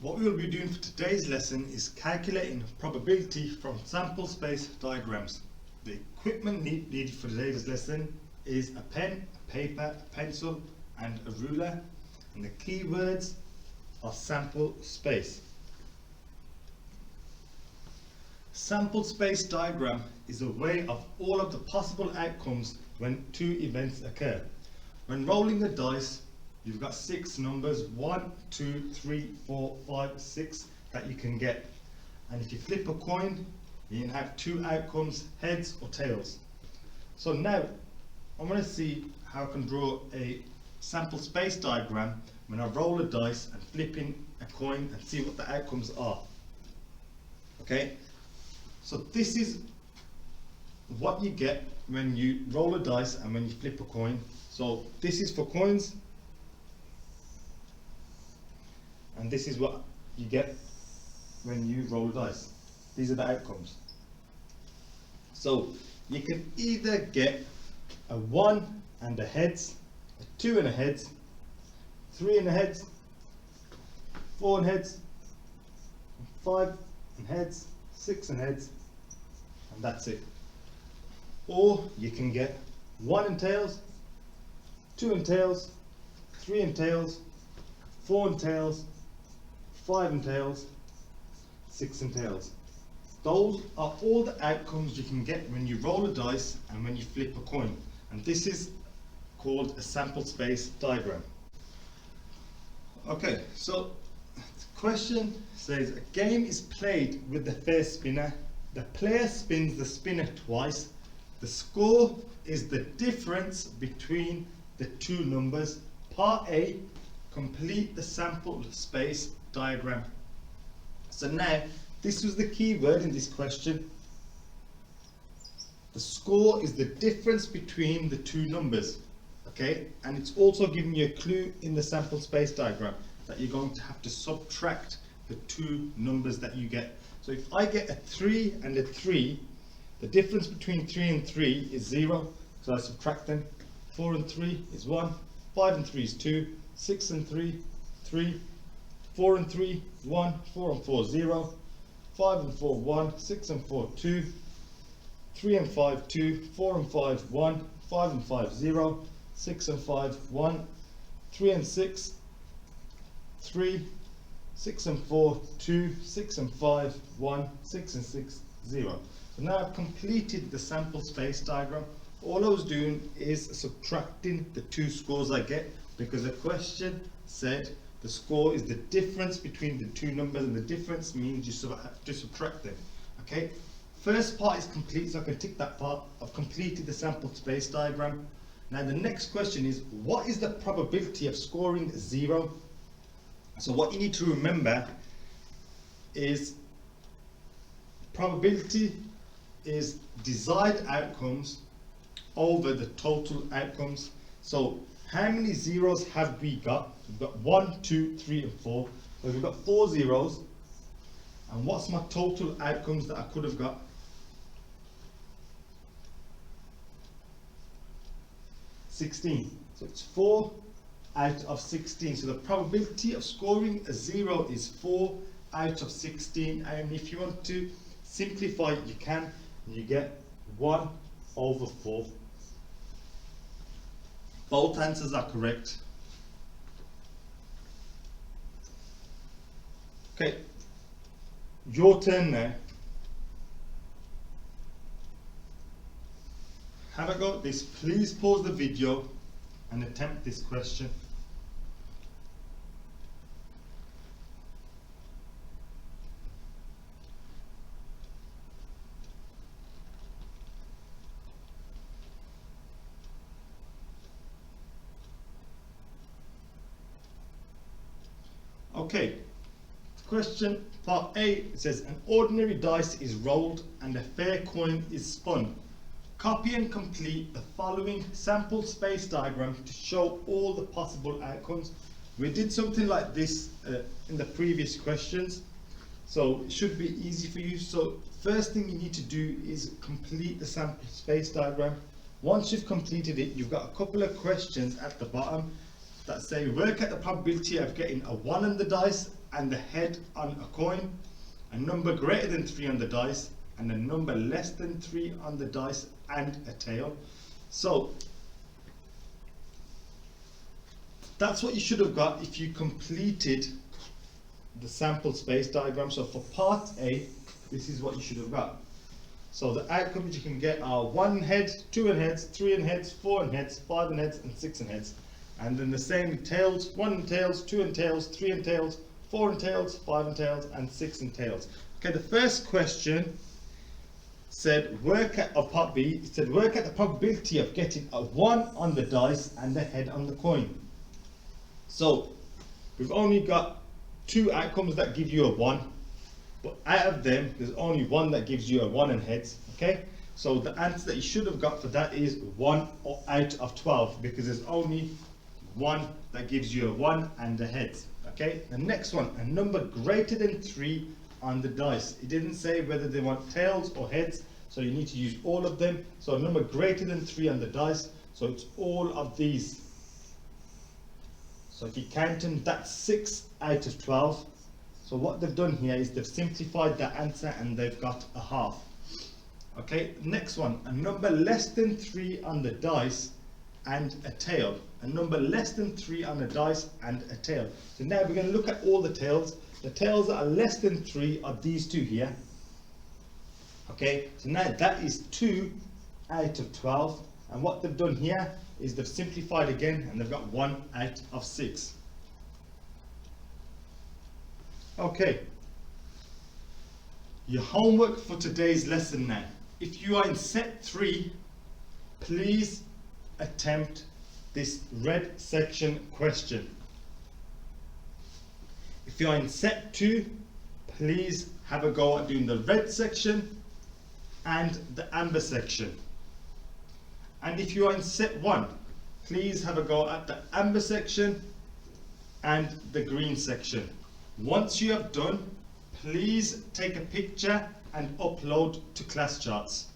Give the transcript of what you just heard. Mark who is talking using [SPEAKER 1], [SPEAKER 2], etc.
[SPEAKER 1] What we will be doing for today's lesson is calculating probability from sample space diagrams. The equipment needed for today's lesson is a pen, a paper, a pencil and a ruler, and the keywords are sample space. Sample space diagram is a way of all of the possible outcomes when two events occur. When rolling the dice, you've got 6 numbers, 1, 2, 3, 4, 5, 6 that you can get. And if you flip a coin, you can have 2 outcomes, heads or tails. So now, I want to see how I can draw a sample space diagram when I roll a dice and flip in a coin and see what the outcomes are. Okay, so this is what you get when you roll a dice and when you flip a coin. So this is for coins, and this is what you get when you roll dice. These are the outcomes. So you can either get a 1 and a heads, a 2 and a heads, 3 and a heads, 4 and heads, 5 and heads, 6 and heads, and that's it. Or you can get 1 and tails, 2 and tails, 3 and tails, 4 and tails, 5 and tails, 6 and tails. Those are all the outcomes you can get when you roll a dice and when you flip a coin. And this is called a sample space diagram. Okay, so the question says a game is played with the first spinner. The player spins the spinner twice. The score is the difference between the 2 numbers. Part A, complete the sample space diagram. So now, this was the key word in this question. The score is the difference between the 2 numbers. Okay, and it's also giving you a clue in the sample space diagram that you're going to have to subtract the 2 numbers that you get. So if I get a 3 and a 3, the difference between 3 and 3 is 0, so I subtract them. 4 and 3 is 1, 5 and 3 is 2, 6 and 3, 3, 4 and 3, 1, 4 and 4, 0, 5 and 4, 1, 6 and 4, 2, 3 and 5, 2, 4 and 5, 1, 5 and 5, 0, 6 and 5, 1, 3 and 6, 3, 6 and 4, 2, 6 and 5, 1, 6 and 6, 0. So now I've completed the sample space diagram. All I was doing is subtracting the 2 scores I get, because the question said the score is the difference between the 2 numbers, and the difference means you have to subtract them. Okay, first part is complete, so I can tick that part. I've completed the sample space diagram. Now the next question is, what is the probability of scoring 0? So what you need to remember is probability is desired outcomes over the total outcomes. So how many zeros have we got? We've got 1, 2, 3 and 4. So we've got 4 zeros. And what's my total outcomes that I could have got? 16. So it's 4 out of 16. So the probability of scoring a 0 is 4 out of 16. And if you want to simplify, you can. You get 1 over 4. Both answers are correct. Okay, your turn now. Have a go at this. Please pause the video and attempt this question. Okay, question part A, it says an ordinary dice is rolled and a fair coin is spun. Copy and complete the following sample space diagram to show all the possible outcomes. We did something like this in the previous questions, so it should be easy for you. So first thing you need to do is complete the sample space diagram. Once you've completed it, you've got a couple of questions at the bottom that say work out the probability of getting a 1 on the dice and the head on a coin, a number greater than 3 on the dice, and a number less than 3 on the dice and a tail. So that's what you should have got if you completed the sample space diagram. So for part A, this is what you should have got. So the outcomes you can get are 1 head, 2 and heads, 3 and heads, 4 and heads, 5 and heads, and 6 and heads. And then the same with tails, 1 and tails, 2 and tails, 3 and tails, 4 and tails, 5 and tails, and 6 and tails. Okay, the first question said work at, or part B, it said work at the probability of getting a 1 on the dice and a head on the coin. So we've only got 2 outcomes that give you a 1, but out of them there's only 1 that gives you a 1 and heads. Okay, so the answer that you should have got for that is 1 out of 12, because there's only 1 that gives you a 1 and a heads. Okay, the next one, a number greater than 3 on the dice. It didn't say whether they want tails or heads, so you need to use all of them. So a number greater than 3 on the dice, so it's all of these. So if you count them, that's 6 out of 12. So what they've done here is they've simplified the answer and they've got a half. Okay, next one, a number less than 3 on the dice and a tail. A number less than 3 on the dice and a tail. So now we're going to look at all the tails. The tails that are less than 3 are these 2 here. Okay, so now that is 2 out of 12. And what they've done here is they've simplified again and they've got 1 out of 6. Okay, your homework for today's lesson now. If you are in set 3, please attempt this red section question. If you are in set 2, please have a go at doing the red section and the amber section. And if you are in set 1, please have a go at the amber section and the green section. Once you have done, please take a picture and upload to class charts.